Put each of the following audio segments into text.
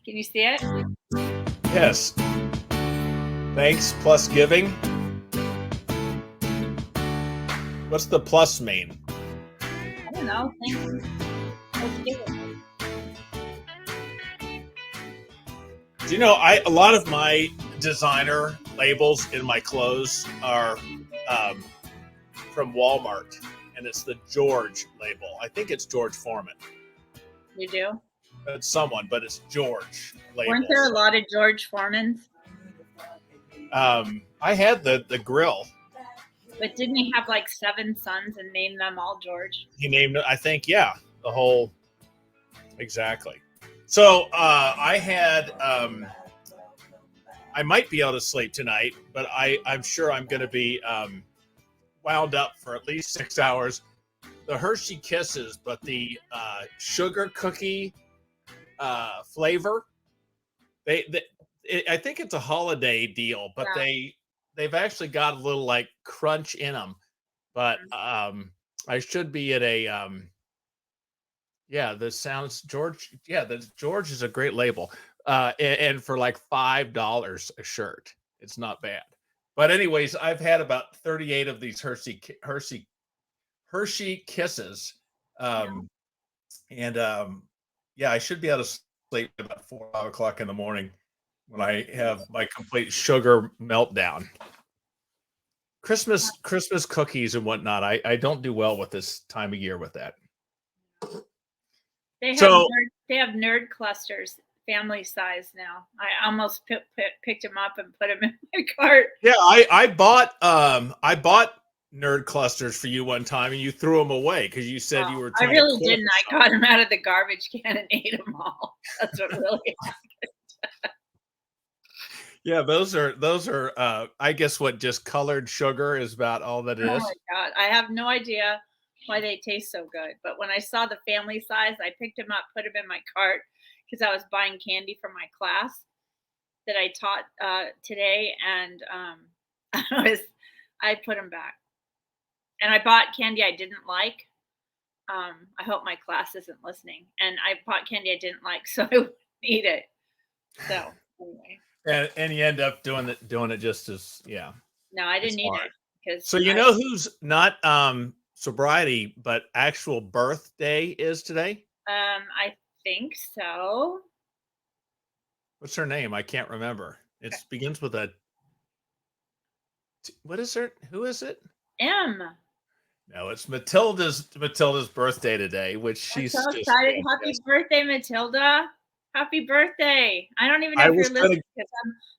Can you see it? Yes. Thanks plus giving. What's the plus mean? I don't know. Thanks. Let's give it. Do you know, a lot of my designer labels in my clothes are from Walmart, and it's the George label. I think it's George Foreman. You do? It's someone, but it's George label. Weren't there a lot of George Foremans? I had the grill. But didn't he have like 7 sons and name them all George? He named, I think, yeah, the whole. Exactly. So I had. I might be able to sleep tonight, but I'm sure I'm going to be wound up for at least 6 hours. The Hershey Kisses, but the sugar cookie flavor. I think it's a holiday deal, but Yeah. they've actually got a little like crunch in them. But I should be at a yeah. This sounds George. Yeah, the George is a great label. And for like $5 a shirt, it's not bad. But anyways, I've had about 38 of these Hershey Kisses, and yeah, I should be able to sleep about 4 5 o'clock in the morning when I have my complete sugar meltdown. Christmas cookies and whatnot. I don't do well with this time of year with that. They have nerd clusters, family size now. I almost picked them up and put them in my cart. Yeah, I bought nerd clusters for you one time, and you threw them away because you said you were. I really didn't. I got them out of the garbage can and ate them all. That's what really happened. Yeah, those are. I guess what just colored sugar is about all that it is. Oh my God, I have no idea why they taste so good. But when I saw the family size, I picked them up, put them in my cart because I was buying candy for my class that I taught today, and I put them back. And I bought candy I didn't like. I hope my class isn't listening. And I bought candy I didn't like, so I wouldn't eat it. So anyway. And you end up doing it just as No, I didn't eat it because. So you know who's not sobriety, but actual birthday is today? I think so. What's her name? I can't remember. It begins with a. What is her? Who is it? M. No, it's Matilda's birthday today, which she's so excited. Happy birthday, Matilda. Happy birthday. I don't even know if you're listening because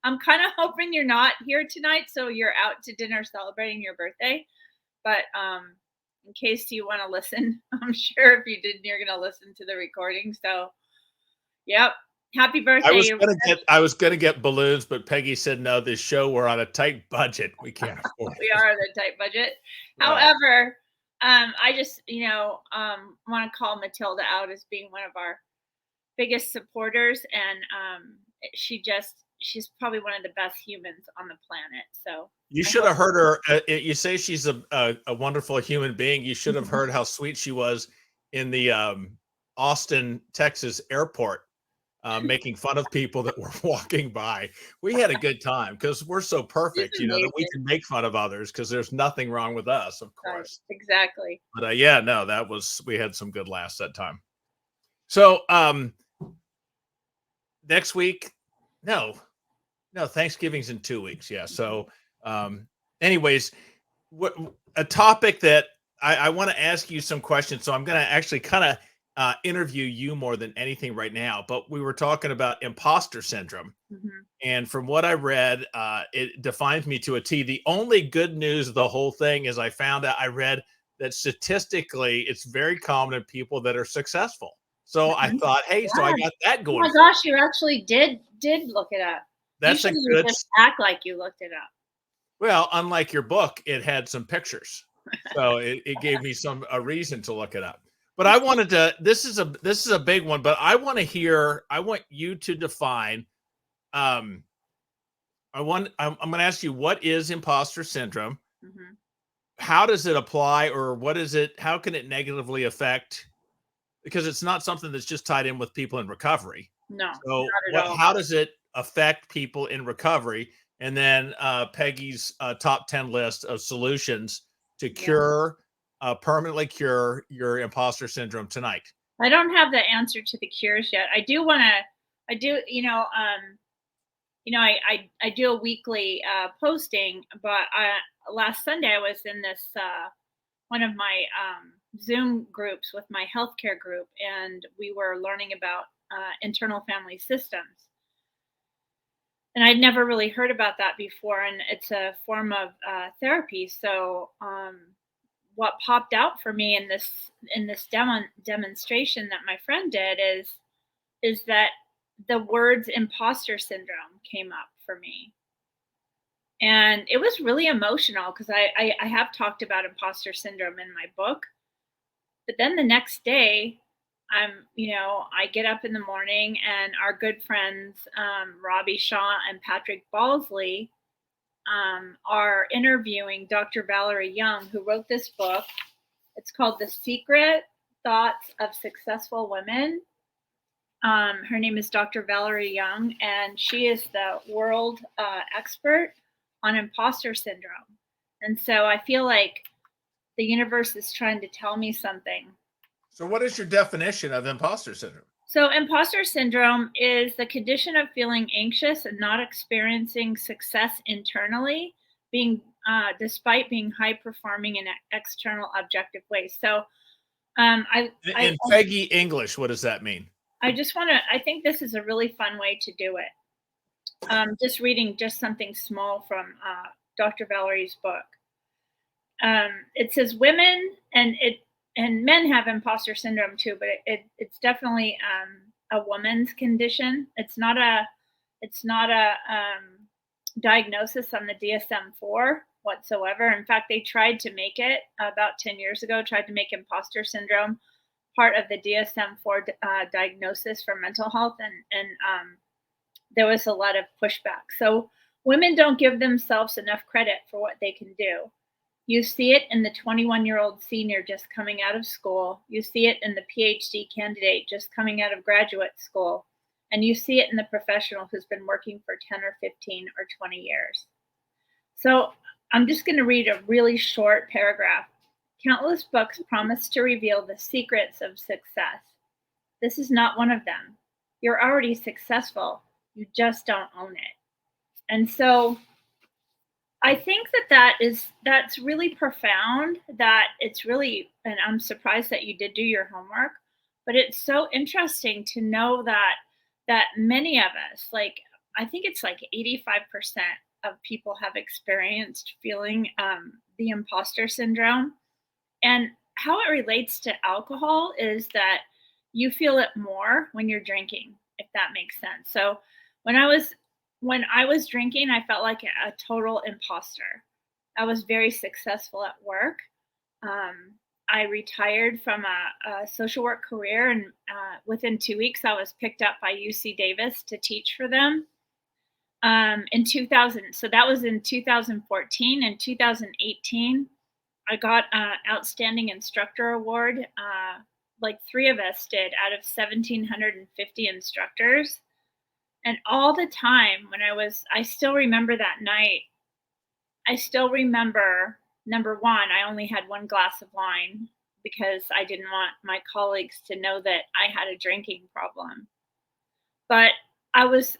I'm kind of hoping you're not here tonight, so you're out to dinner celebrating your birthday. But in case you want to listen, I'm sure if you didn't, you're going to listen to the recording. So, yep. Happy birthday. I was gonna get balloons, but Peggy said no. This show, we're on a tight budget. We can't afford it. We are on a tight budget. Right. However, I just want to call Matilda out as being one of our biggest supporters, and she's probably one of the best humans on the planet. So you should have heard her. You say she's a wonderful human being. You should have heard how sweet she was in the Austin, Texas airport. Making fun of people that were walking by. We had a good time because we're so perfect, that we can make fun of others because there's nothing wrong with us, of course. Right, exactly. But no, we had some good laughs that time. So next week, no, Thanksgiving's in 2 weeks. Yeah. So anyways, a topic that I want to ask you some questions. So I'm going to actually kind of interview you more than anything right now, but we were talking about imposter syndrome. And from what I read, it defines me to a T. The only good news of the whole thing is I read that statistically it's very common in people that are successful. So I thought, hey, so I got that going. Oh my gosh, you actually did look it up. That's you should just act like you looked it up. Well, unlike your book, it had some pictures. So it gave me a reason to look it up. But I wanted to. This is a big one. But I want you to define. I'm going to ask you, what is imposter syndrome? How does it apply, or what is it? How can it negatively affect? Because it's not something that's just tied in with people in recovery. No, So not at all. how does it affect people in recovery? And then Peggy's top 10 list of solutions to permanently cure your imposter syndrome tonight. I don't have the answer to the cures yet. I do, I do a weekly posting, but last Sunday I was in this one of my Zoom groups with my healthcare group, and we were learning about internal family systems. And I'd never really heard about that before, and it's a form of therapy. So, what popped out for me in this demonstration that my friend did is that the words imposter syndrome came up for me. And it was really emotional because I have talked about imposter syndrome in my book. But then the next day, I get up in the morning and our good friends, Robbie Shaw and Patrick Balsley, are interviewing Dr. Valerie Young, who wrote this book. It's called The Secret Thoughts of Successful Women. Her name is Dr. Valerie Young, and she is the world expert on imposter syndrome. And so I feel like the universe is trying to tell me something. So what is your definition of imposter syndrome? So imposter syndrome is the condition of feeling anxious and not experiencing success internally, despite being high performing in external objective ways. So in Peggy English, what does that mean? I think this is a really fun way to do it. Just reading something small from Dr. Valerie's book. It says women and men have imposter syndrome too, but it's definitely a woman's condition. It's not a diagnosis on the DSM-4 whatsoever. In fact, they tried to make it about 10 years ago. Tried to make imposter syndrome part of the DSM-4 diagnosis for mental health, and there was a lot of pushback. So women don't give themselves enough credit for what they can do. You see it in the 21-year-old senior just coming out of school. You see it in the PhD candidate just coming out of graduate school. And you see it in the professional who's been working for 10 or 15 or 20 years. So I'm just going to read a really short paragraph. Countless books promise to reveal the secrets of success. This is not one of them. You're already successful. You just don't own it. And so I think that's really profound, that it's really, and I'm surprised that you did do your homework, but it's so interesting to know that many of us, like, I think it's like 85% of people have experienced feeling the imposter syndrome. And how it relates to alcohol is that you feel it more when you're drinking, if that makes sense. So when I was drinking, I felt like a total imposter. I was very successful at work. I retired from a social work career, and within 2 weeks, I was picked up by UC Davis to teach for them. In 2000, so that was in 2014. In 2018, I got an Outstanding Instructor Award. Like 3 of us did out of 1,750 instructors. And all the time I still remember that night. I still remember, number one, I only had 1 glass of wine because I didn't want my colleagues to know that I had a drinking problem. But I was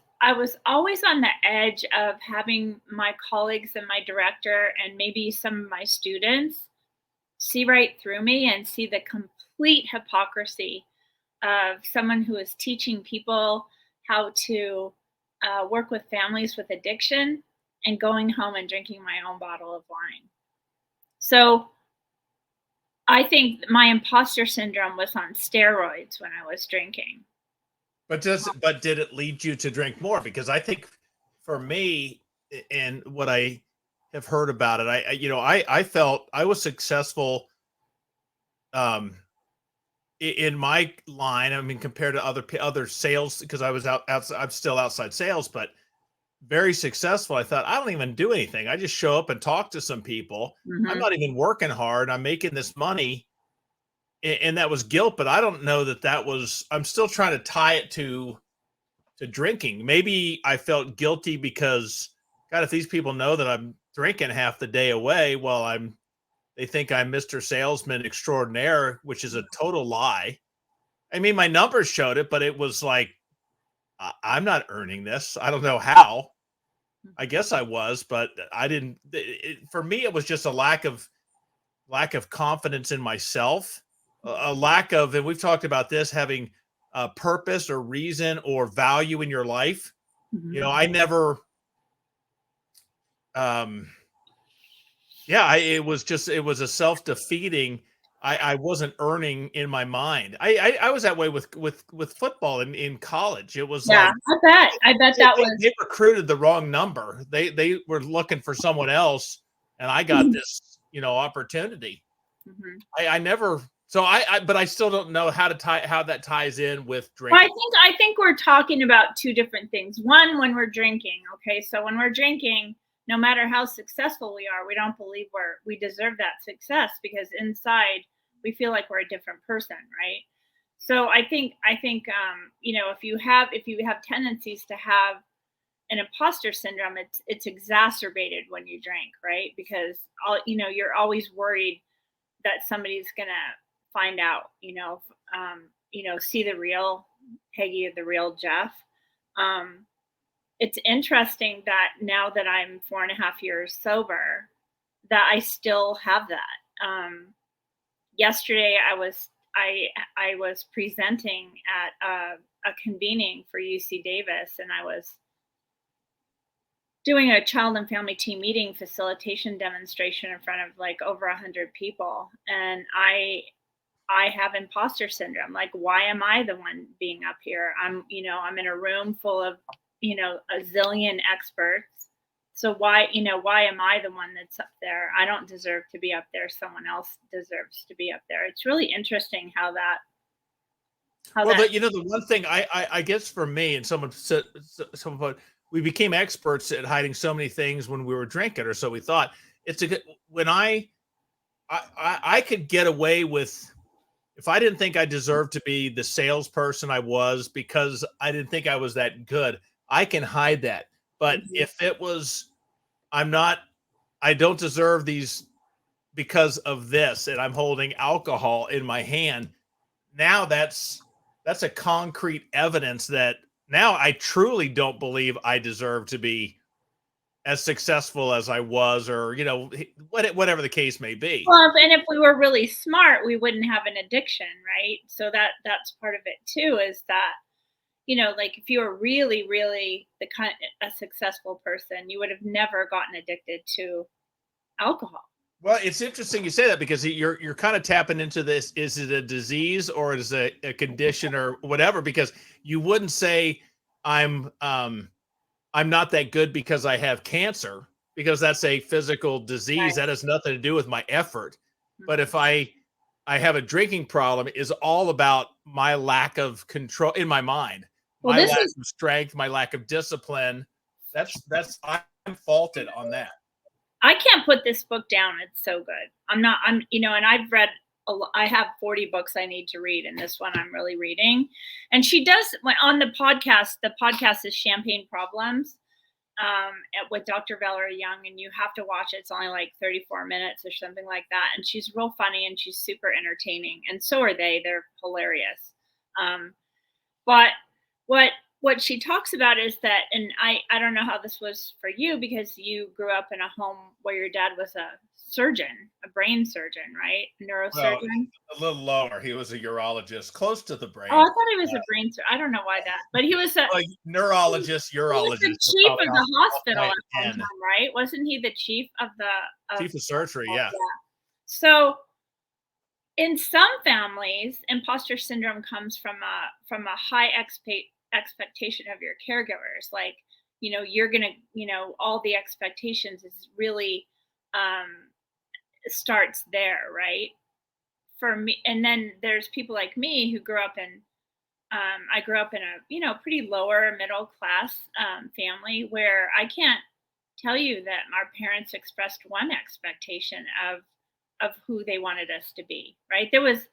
always on the edge of having my colleagues and my director and maybe some of my students see right through me and see the complete hypocrisy of someone who is teaching people how to work with families with addiction and going home and drinking my own bottle of wine. So I think my imposter syndrome was on steroids when I was drinking. But did it lead you to drink more? Because I think for me, and what I have heard about it, I felt I was successful in my line. I mean, compared to other sales, because I was outside, I'm still outside sales, but very successful. I thought, I don't even do anything. I just show up and talk to some people. I'm not even working hard. I'm making this money. And that was guilt, but I don't know that was, I'm still trying to tie it to drinking. Maybe I felt guilty because, God, if these people know that I'm drinking half the day away, well, they think I'm Mr. Salesman Extraordinaire, which is a total lie. I mean, my numbers showed it, but it was like, I'm not earning this. I don't know how. I guess I was, but I didn't. For me, it was just a lack of confidence in myself, a lack of, and we've talked about this, having a purpose or reason or value in your life. Mm-hmm. You know, I never, yeah, it was a self-defeating. I wasn't earning in my mind. I was that way with football in college. It was Yeah, like, I bet that was. they recruited the wrong number. They were looking for someone else, and I got this, opportunity. Mm-hmm. I never. So but I still don't know how that ties in with drinking. Well, I think we're talking about two different things. One, when we're drinking, okay, so when we're drinking, no matter how successful we are, we don't believe we deserve that success, because inside we feel like we're a different person, right? So I think if you have tendencies to have an imposter syndrome, it's exacerbated when you drink, right? Because you're always worried that somebody's gonna find out, see the real Peggy or the real Jeff. It's interesting that now that I'm 4.5 years sober, that I still have that. Yesterday, I was presenting at a convening for UC Davis, and I was doing a child and family team meeting facilitation demonstration in front of like over 100 people, and I have imposter syndrome. Like, why am I the one being up here? I'm in a room full of, a zillion experts. So why am I the one that's up there? I don't deserve to be up there. Someone else deserves to be up there. It's really interesting how that. The one thing I guess for me, and someone said, we became experts at hiding so many things when we were drinking, or so we thought. When I could get away with, if I didn't think I deserved to be the salesperson I was because I didn't think I was that good, I can hide that. But if it was, I don't deserve these because of this, and I'm holding alcohol in my hand, now that's a concrete evidence that now I truly don't believe I deserve to be as successful as I was, or whatever the case may be. Well, and if we were really smart, we wouldn't have an addiction, right? So that's part of it too, is that, like, if you were really, really a successful person, you would have never gotten addicted to alcohol. Well, it's interesting you say that, because you're kind of tapping into this. Is it a disease, or is it a condition, or whatever? Because you wouldn't say I'm not that good because I have cancer, because that's a physical disease. Right. That has nothing to do with my effort. Mm-hmm. But if I have a drinking problem, is all about my lack of control in my mind, my lack of strength, my lack of discipline. I'm faulted on that. I can't put this book down. It's so good. And I've read I have 40 books I need to read, and this one I'm really reading. And she does, on the podcast is Champagne Problems, with Dr. Valerie Young, and you have to watch it. It's only like 34 minutes or something like that. And she's real funny, and she's super entertaining. And so are they. They're hilarious. But what she talks about is that, and I don't know how this was for you, because you grew up in a home where your dad was a surgeon, a brain surgeon, right? A neurosurgeon. Well, a little lower. He was a urologist, close to the brain. Oh, I thought he was a brain surgeon. I don't know why that, but he was a neurologist, urologist. He was the chief of the hospital at one time, right? Wasn't he the chief of chief of surgery? Yeah. So in some families, imposter syndrome comes from a high expectation of your caregivers. Like, you're gonna, all the expectations is really starts there, right? For me, and then there's people like me who grew up in I grew up in a pretty lower middle class family, where I can't tell you that our parents expressed one expectation of who they wanted us to be, right? There was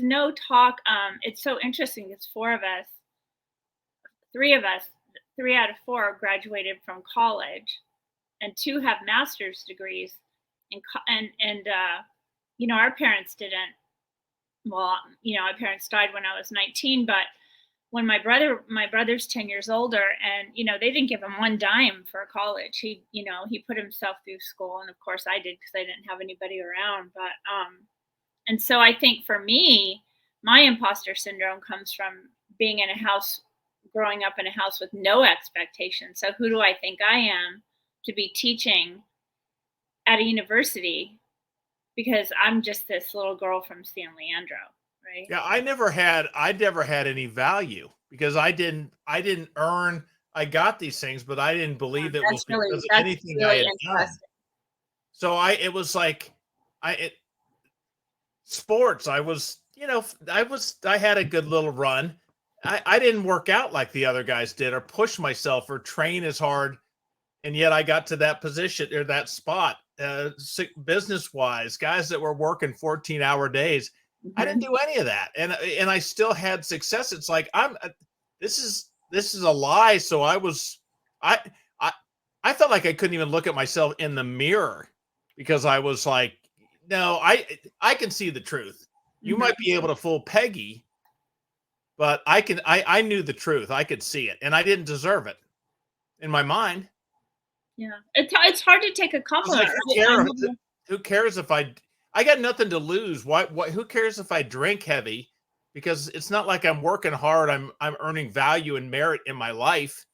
no talk. It's so interesting. It's four of us, three of us, 3 out of 4 graduated from college, and 2 have master's degrees. And our parents didn't. Well, my parents died when I was 19, but when my brother's 10 years older, and they didn't give him one dime for college. He put himself through school, and of course I did, because I didn't have anybody around. But and so I think for me, my imposter syndrome comes from being in a house growing up in a house with no expectations. So who do I think I am to be teaching at a university, because I'm just this little girl from San Leandro, right? Yeah, I never had any value, because I didn't earn. I got these things, but I didn't believe it was because of That's anything I really had done. interesting. So it was like, sports. I had a good little run. I didn't work out like the other guys did, or push myself, or train as hard. And yet I got to that position, or that spot, business wise, guys that were working 14-hour days. I didn't Mhm. do any of that. And I still had success. It's like, this is a lie. So I, I, I felt like I couldn't even look at myself in the mirror, because I was like, no, I can see the truth. You Mhm. might be able to fool Peggy, but I knew the truth. I could see it, and I didn't deserve it in my mind. Yeah. It's hard to take a I was compliment. like, I know. who cares if I got nothing to lose. Who cares if I drink heavy? Because it's not like I'm working hard. I'm earning value and merit in my life.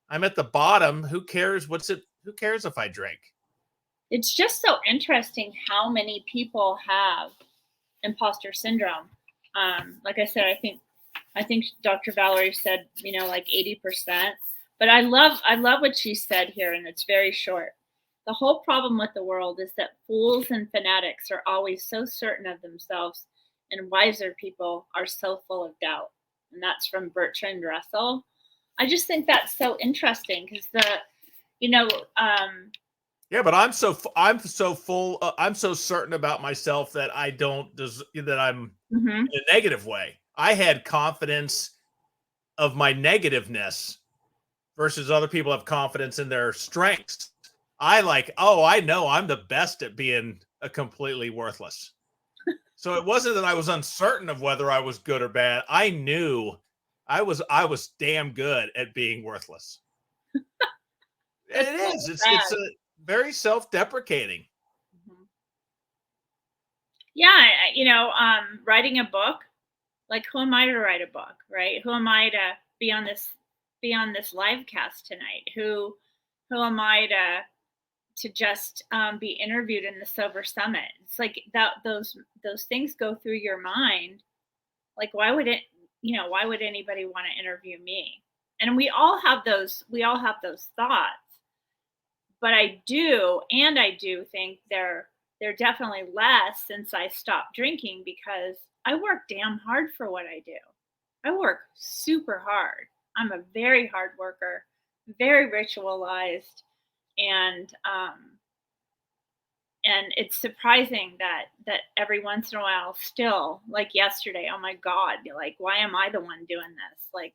I'm at the bottom. Who cares? Who cares if I drink? It's just so interesting how many people have imposter syndrome. Like I said, I think Dr. Valerie said, like 80%. But I love what she said here, and it's very short. The whole problem with the world is that fools and fanatics are always so certain of themselves, and wiser people are so full of doubt. And that's from Bertrand Russell. I just think that's so interesting, because you know, um, Yeah, but I'm so certain about myself that I don't that I'm mhm. in a negative way. I had confidence of my negativeness, versus other people have confidence in their strengths. Oh, I know I'm the best at being a completely worthless. So it wasn't that I was uncertain of whether I was good or bad. I knew I was damn good at being worthless. And That's it so is. It's sad. a very self-deprecating. Mhm. Yeah, writing a book. Like, who am I to write a book, right? Who am I to be on this live cast tonight? Who am I to just be interviewed in the Sober Summit? It's like that those things go through your mind. Like, why would anybody want to interview me? And we all have those thoughts. But I do think they're definitely less since I stopped drinking, because I work damn hard for what I do. I work super hard. I'm a very hard worker, very ritualized, and it's surprising that every once in a while, still, like yesterday, oh my god, like, why am I the one doing this? Like,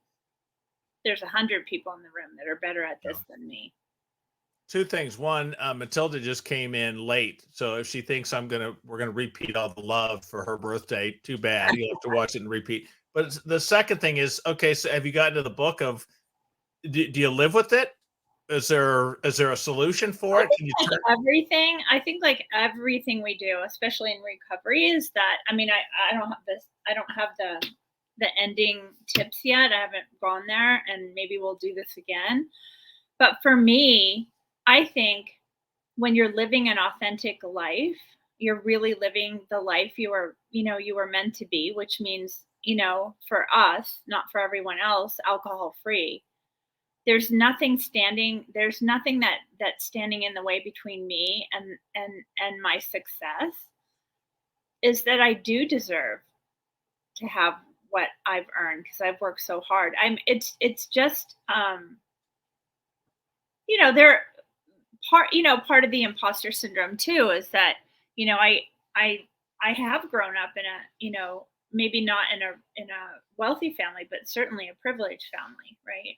there's 100 people in the room that are better at Yeah. this than me. Two things. One, Matilda just came in late, so if she thinks we're gonna repeat all the love for her birthday, too bad. You'll have to watch it and repeat. But the second thing is, okay, so have you gotten to the book of? Do you live with it? Is there a solution for I it? think Can you like turn? everything I think like everything we do, especially in recovery, is that, I mean, I don't have the ending tips yet. I haven't gone there, and maybe we'll do this again. But for me, I think when you're living an authentic life, you're really living the life you were meant to be, which means, for us, not for everyone else, alcohol free. There's nothing that's standing in the way between me and my success. Is that I do deserve to have what I've earned, because I've worked so hard. It's just there part of the imposter syndrome too is that, I I have grown up in maybe not in a wealthy family, but certainly a privileged family, right?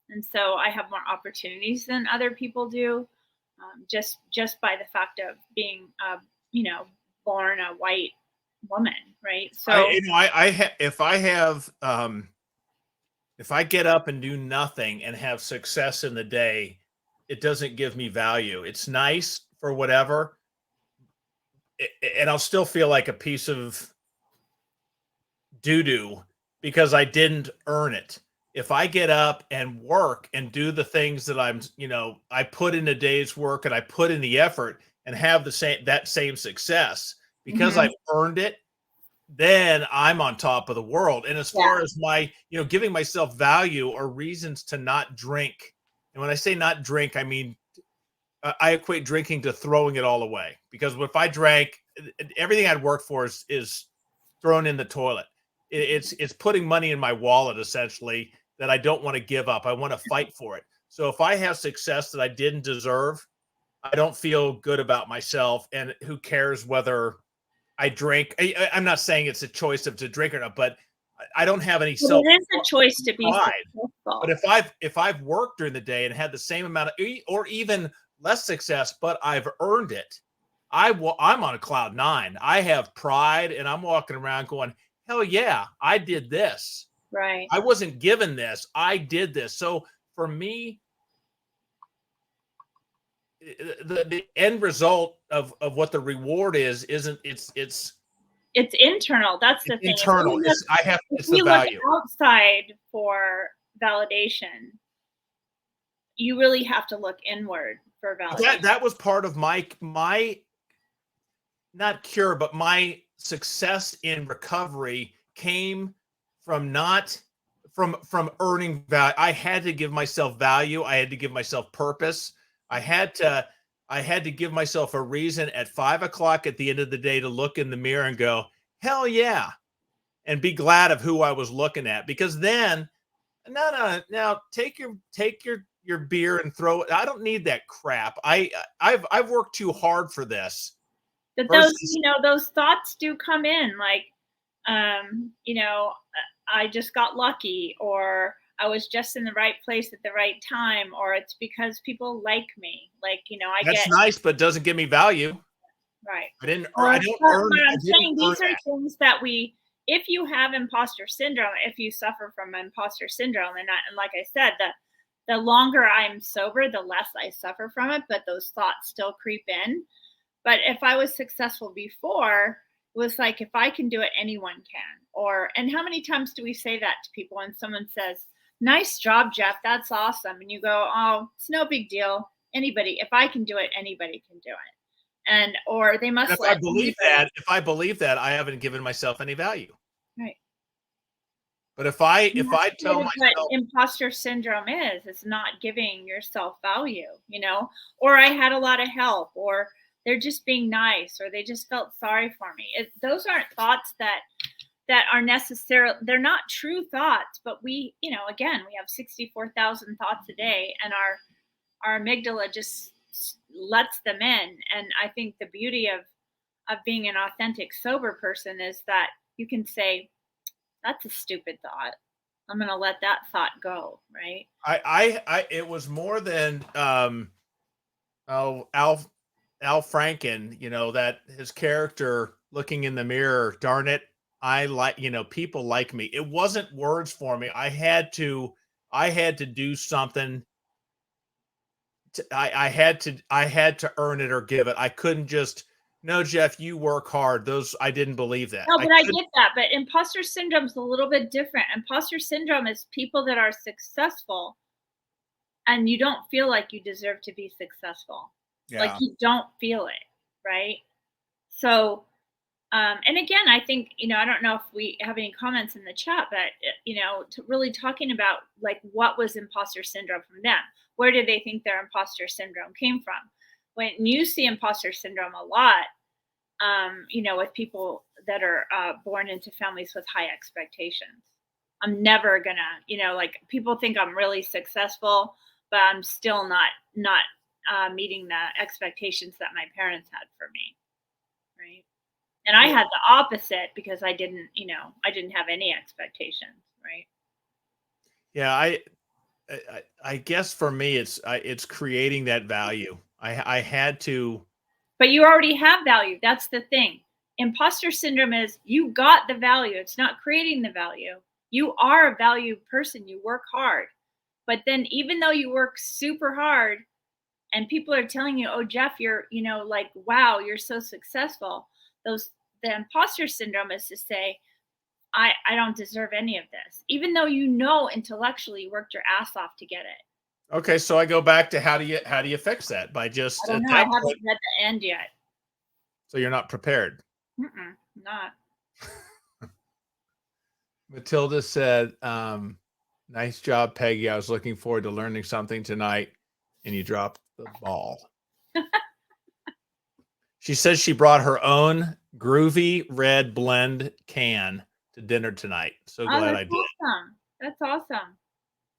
And so I have more opportunities than other people do, just by the fact of being, you know, born a white woman, right? So if I get up and do nothing and have success in the day, it doesn't give me value. It's nice for whatever, and I'll still feel like a piece of doo doo because I didn't earn it. If I get up and work and do the things that I put in a day's work and I put in the effort and have that same success because I've earned it, then I'm on top of the world. And as far as my, giving myself value or reasons to not drink. And when I say not drink, I mean, I equate drinking to throwing it all away, because if I drank, everything I'd worked for is thrown in the toilet. It's putting money in my wallet, essentially, that I don't want to give up. I want to fight for it. So if I have success that I didn't deserve, I don't feel good about myself. And who cares whether I drink? I'm not saying it's a choice to drink or not, but I don't have any self. It is a choice to be successful. But if I've worked during the day and had the same amount of, or even less success, but I've earned it, I'm on a cloud nine. I have pride, and I'm walking around going, hell yeah, I did this. Right. I wasn't given this. I did this. So for me, the end result of what the reward is, it's internal. That's the thing. Internal. It's the value. Look outside for validation, you really have to look inward for validation. That was part of my not cure, but my success in recovery came from earning value. I had to give myself value. I had to give myself purpose. I had to give myself a reason at 5 o'clock at the end of the day to look in the mirror and go, hell yeah, and be glad of who I was looking at. Because then, now take your beer and throw it. I don't need that crap. I've worked too hard for this. But those thoughts do come in, like, I just got lucky, or I was just in the right place at the right time, or it's because people like me. Like, that's nice, but doesn't give me value. Right. I don't earn. But I'm saying these are things that if you have imposter syndrome, if you suffer from imposter syndrome, and like I said, the longer I'm sober, the less I suffer from it, but those thoughts still creep in. But if I was successful before, it was like, if I can do it, anyone can. And how many times do we say that to people when someone says, nice job, Jeff, that's awesome. And you go, oh, it's no big deal. If I can do it, anybody can do it. Or they must. If I believe that, I haven't given myself any value. Right. But if I tell myself, what imposter syndrome is, it's not giving yourself value, or I had a lot of help, or they're just being nice, or they just felt sorry for me. Those aren't thoughts that are necessarily, they're not true thoughts, but again, we have 64,000 thoughts a day, and our amygdala just lets them in. And I think the beauty of being an authentic sober person is that you can say, that's a stupid thought. I'm going to let that thought go. Right. It was more than, Al Franken, that his character looking in the mirror, darn it, I like, people like me. It wasn't words for me. I had to do something. I had to earn it or give it. I couldn't just, no, Jeff, you work hard. I didn't believe that. No, but I get that. But imposter syndrome is a little bit different. Imposter syndrome is people that are successful and you don't feel like you deserve to be successul. Yeah. Like, you don't feel it, right? So, and again, I think, I don't know if we have any comments in the chat, but, really talking about, like, what was imposter syndrome from them? Where did they think their imposter syndrome came from? When you see imposter syndrome a lot, with people that are born into families with high expectations. I'm never gonna, like, people think I'm really successful, but I'm still not meeting the expectations that my parents had for me, right? And I had the opposite because I didn't have any expectations, right? Yeah, I guess for me, it's creating that value. I had to. But you already have value. That's the thing. Imposter syndrome is you got the value. It's not creating the value. You are a value person. You work hard. But then even though you work super hard and people are telling you, oh, Jeff, you're, like, wow, you're so successful. The imposter syndrome is to say, I don't deserve any of this, even though intellectually you worked your ass off to get it. Okay, so I go back to how do you fix that? By just I don't know. I haven't read the end yet. So you're not prepared. Not. Matilda said, nice job, Peggy. I was looking forward to learning something tonight, and you dropped the ball. She says she brought her own groovy red blend can to dinner tonight. So glad I did. Awesome. That's awesome.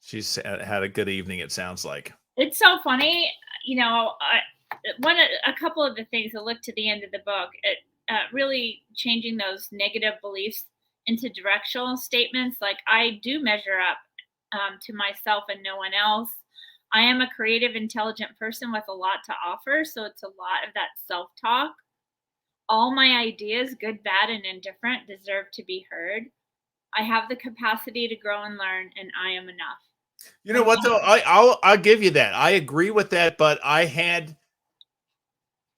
She's had a good evening, it sounds like. It's so funny. A couple of the things that look to the end of the book, really changing those negative beliefs into directional statements. Like, I do measure up to myself and no one else. I am a creative, intelligent person with a lot to offer. So it's a lot of that self-talk. All my ideas, good, bad, and indifferent, deserve to be heard. I have the capacity to grow and learn, and I am enough. You know what, though? I'll give you that. I agree with that, but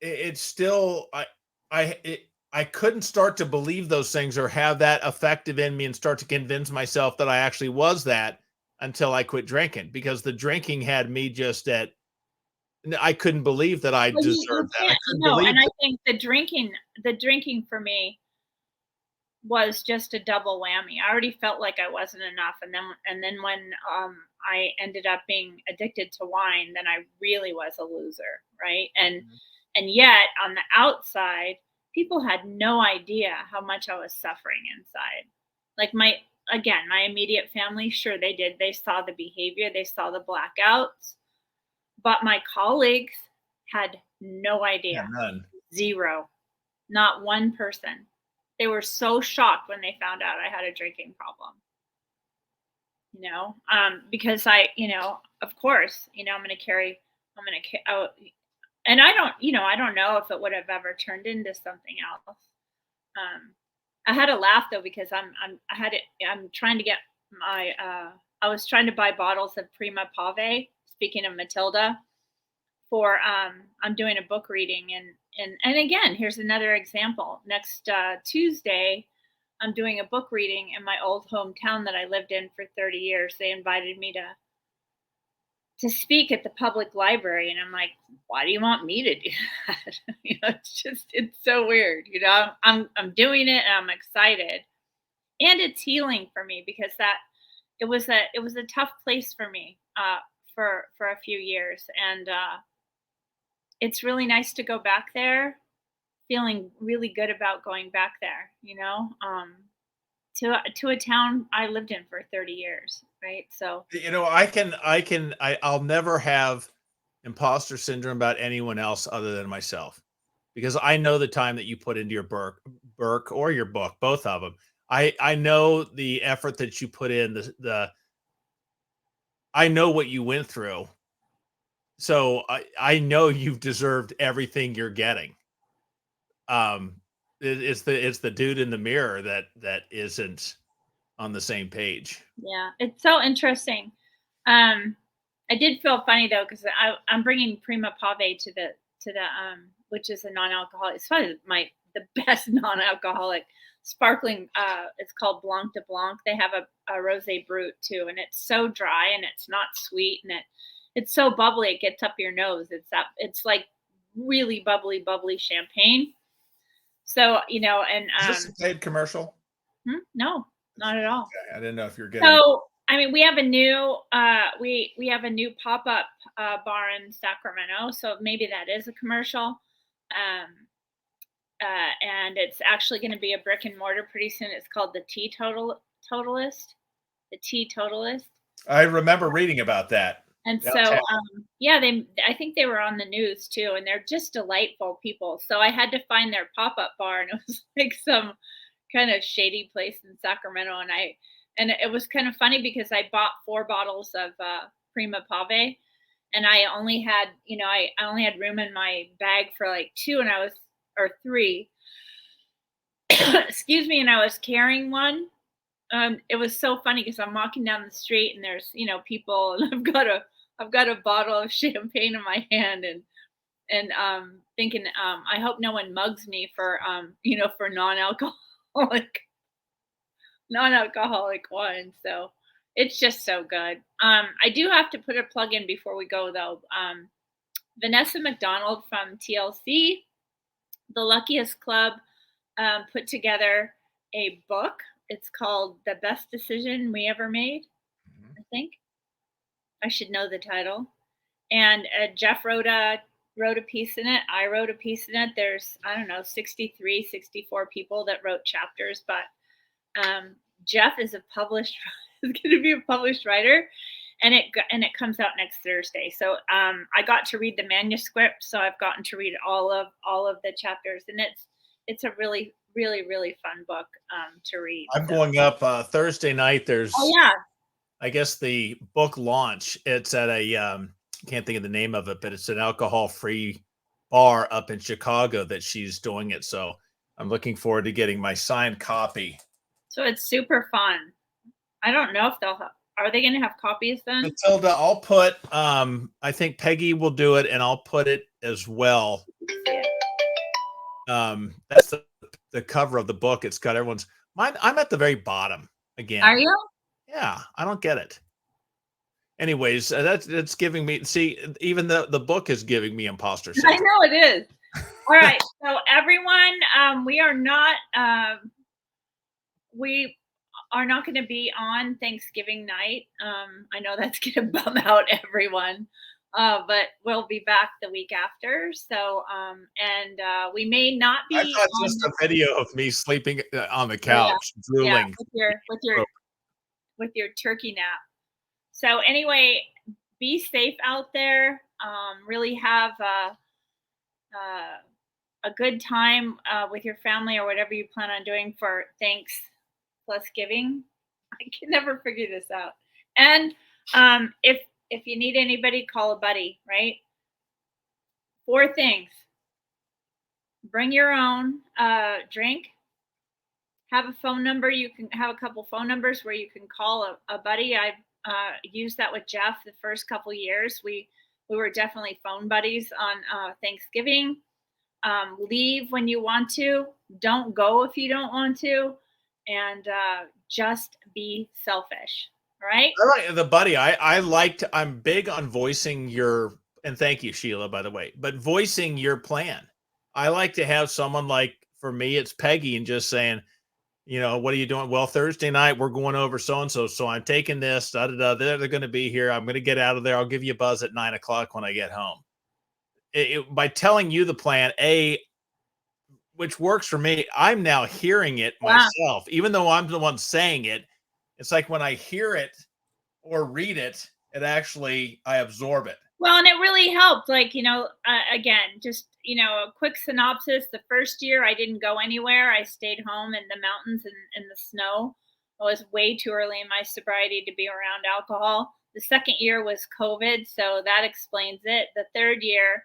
it's still I couldn't start to believe those things or have that effective in me and start to convince myself that I actually was that until I quit drinking, because the drinking had me just I couldn't believe that I deserved that. I couldn't believe and I think the drinking for me was just a double whammy. I already felt like I wasn't enough, and then when I ended up being addicted to wine, then I really was a loser, right? And yet on the outside, people had no idea how much I was suffering inside. Like my immediate family, sure, they did. They saw the behavior, they saw the blackouts, but my colleagues had no idea. Yeah, none. Zero. Not one person. They were so shocked when they found out I had a drinking problem. Because of course, I'm going to carry, and I don't know if it would have ever turned into something else. I had a laugh though, because I'm trying to get I was trying to buy bottles of Prima Pave. Speaking of Matilda, for I'm doing a book reading, and again, here's another example. Next Tuesday, I'm doing a book reading in my old hometown that I lived in for 30 years. They invited me to speak at the public library, and I'm like, why do you want me to do that? It's so weird. I'm doing it and I'm excited, and it's healing for me, because it was a tough place for me for a few years, and it's really nice to go back there feeling really good about going back there, to a town I lived in for 30 years. Right. So, I'll never have imposter syndrome about anyone else other than myself, because I know the time that you put into your Burke or your book, both of them. I know the effort that you put in, I know what you went through. So I know you've deserved everything you're getting. It's the dude in the mirror that isn't on the same page. Yeah, it's so interesting. I did feel funny though, because I'm bringing Prima Pave to the which is a non-alcoholic. It's probably the best non-alcoholic sparkling. It's called Blanc de Blanc. They have a Rosé Brut too, and it's so dry and it's not sweet, and it's so bubbly it gets up your nose. It's like really bubbly champagne. So and is this a paid commercial? No, not at all. Okay. I didn't know if you're getting. So I mean, we have a new we have a new pop-up bar in Sacramento, so maybe that is a commercial. And it's actually going to be a brick and mortar pretty soon. It's called the Teetotalist. The Teetotalist. I remember reading about that. And so, downtown. yeah, I think they were on the news too, and they're just delightful people. So I had to find their pop-up bar, and it was like some kind of shady place in Sacramento, and it was kind of funny because I bought 4 bottles of Prima Pave, and I only had, I only had room in my bag for like 2, and I was or 3. Excuse me, and I was carrying one. It was so funny because I'm walking down the street and there's, people, and I've got a bottle of champagne in my hand, and thinking, I hope no one mugs me for for non-alcoholic non-alcoholic wine. So it's just so good. I do have to put a plug in before we go though. Vanessa McDonald from TLC, The Luckiest Club, put together a book. It's called The Best Decision We Ever Made, I think. I should know the title. And Jeff wrote a piece in it. I wrote a piece in it. There's, I don't know, 63, 64 people that wrote chapters, but Jeff is a published is going to be a published writer, and it comes out next Thursday. So I got to read the manuscript, so I've gotten to read all of the chapters, and it's a really really really fun book to read. I'm going up Thursday night. There's, Oh yeah, I guess, the book launch. It's at a can't think of the name of it, but it's an alcohol-free bar up in Chicago that she's doing it. So I'm looking forward to getting my signed copy. So it's super fun. I don't know if are they going to have copies then? Matilda, I'll put, I think Peggy will do it, and I'll put it as well. That's the cover of the book. It's got everyone's mine. I'm at the very bottom again. Are you? Yeah, I don't get it. Anyways, that's giving me, see, even the book is giving me imposter syndrome. I know it is. All right. So everyone, we are not going to be on Thanksgiving night. I know that's going to bum out everyone, but we'll be back the week after. So, and we may not be. I thought just a video of me sleeping on the couch, drooling. Yeah, with your turkey nap. So anyway, be safe out there. Really have a good time with your family or whatever you plan on doing for Thanks plus Giving. I can never figure this out. And if you need anybody, call a buddy. Right? 4 things: bring your own drink. Have a phone number. You can have a couple phone numbers where you can call a buddy. I've used that with Jeff the first couple years. We were definitely phone buddies on Thanksgiving. Leave when you want to. Don't go if you don't want to. And just be selfish. Right? I like the buddy. I'm big on voicing your, and thank you, Sheila, by the way, but voicing your plan. I like to have someone, like, for me, it's Peggy, and just saying, what are you doing? Well, Thursday night, we're going over so-and-so. So I'm taking this, they're going to be here. I'm going to get out of there. I'll give you a buzz at 9:00 when I get home. By telling you the plan, which works for me, I'm now hearing it myself, even though I'm the one saying it. It's like when I hear it or read it, I absorb it. Well, and it really helped. Like, again, just, a quick synopsis. The first year I didn't go anywhere. I stayed home in the mountains and in the snow. It was way too early in my sobriety to be around alcohol. The second year was COVID, so that explains it. The third year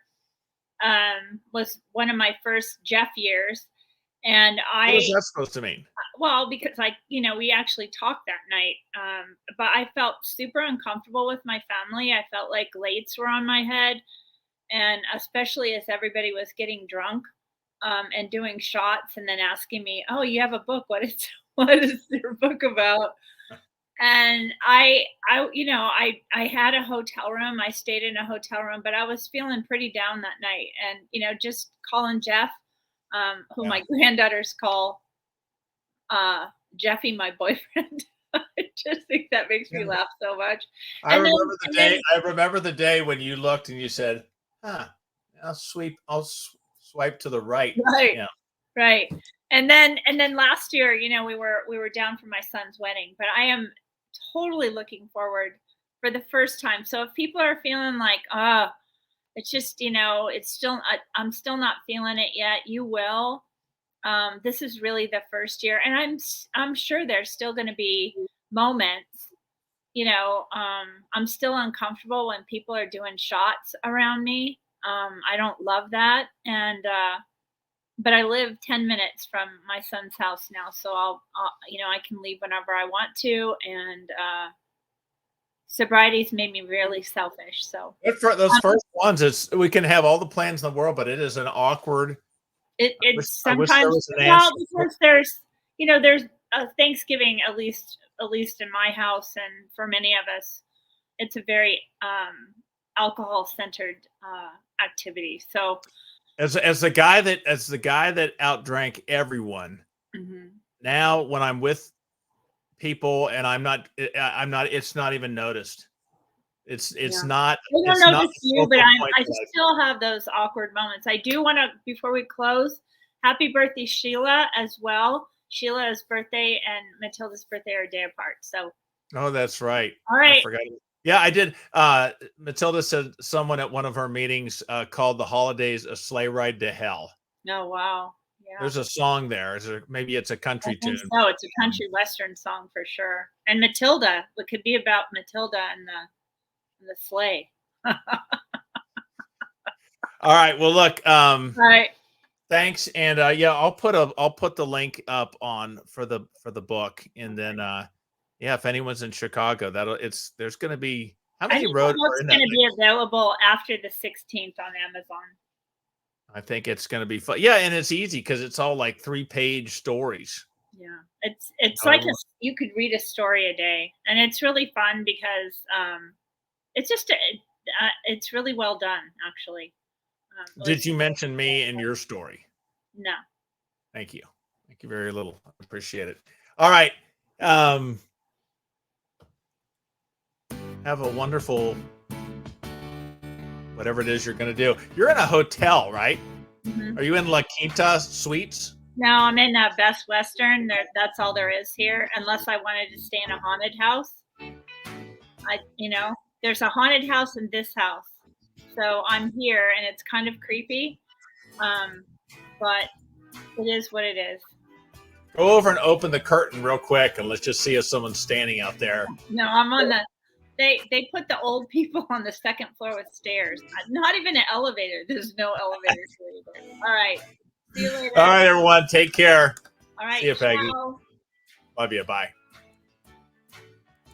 was one of my first Jeff years. And what is that supposed to mean? Well, because we actually talked that night, but I felt super uncomfortable with my family. I felt like lights were on my head, and especially as everybody was getting drunk and doing shots, and then asking me, "Oh, you have a book? What is your book about?" And I had a hotel room. I stayed in a hotel room, but I was feeling pretty down that night, and just calling Jeff, who my granddaughters call Jeffy, my boyfriend. I just think that makes me laugh so much. I remember the day when you looked and you said, I'll swipe to the right. Right. Yeah. Right. And then last year, we were down for my son's wedding, but I am totally looking forward for the first time. So if people are feeling like, it's just, it's still, I'm still not feeling it yet, you will. This is really the first year, and I'm sure there's still going to be moments. I'm still uncomfortable when people are doing shots around me. I don't love that, and but I live 10 minutes from my son's house now, so I can leave whenever I want to, and sobriety's made me really selfish. So those first ones, we can have all the plans in the world, but it is an awkward. It's I wish there sometimes was an answer. because there's a Thanksgiving, at least in my house, and for many of us, it's a very alcohol centered activity. So as the guy that outdrank everyone, now when I'm with people and I'm not, it's not even noticed. It's not. I don't it's not notice you, but I still have those awkward moments. I do want to, before we close, happy birthday, Sheila, as well. Sheila's birthday and Matilda's birthday are a day apart. So. Oh, that's right. All right. I forgot. Yeah, I did. Matilda said someone at one of her meetings called the holidays a sleigh ride to hell. Oh, wow. Yeah. There's a song there. Maybe it's a country tune. So it's a country western song for sure. And Matilda, it could be about Matilda and the sleigh. All right. Well, look. All right. Thanks. And yeah, I'll put the link up for the book, and then yeah, if anyone's in Chicago, there's going to be how many roads are going to be available after the 16th on Amazon. I think it's going to be fun. Yeah, and it's easy because it's all like 3-page stories. Yeah, it's like you could read a story a day, and it's really fun because it's just it's really well done, actually. Did you mention me in your story? No. Thank you. Thank you very little. I appreciate it. All right. Have a wonderful whatever it is you're going to do. You're in a hotel, right? Are you in La Quinta Suites? No, I'm in Best Western. That's all there is here, unless I wanted to stay in a haunted house. There's a haunted house in this house. So I'm here, and it's kind of creepy, but it is what it is. Go over and open the curtain real quick, and let's just see if someone's standing out there. No, I'm on the. They put the old people on the second floor with stairs. Not even an elevator. There's no elevator here. All right. See you later. All right, everyone. Take care. All right. See you, Peggy. Ciao. Love you. Bye.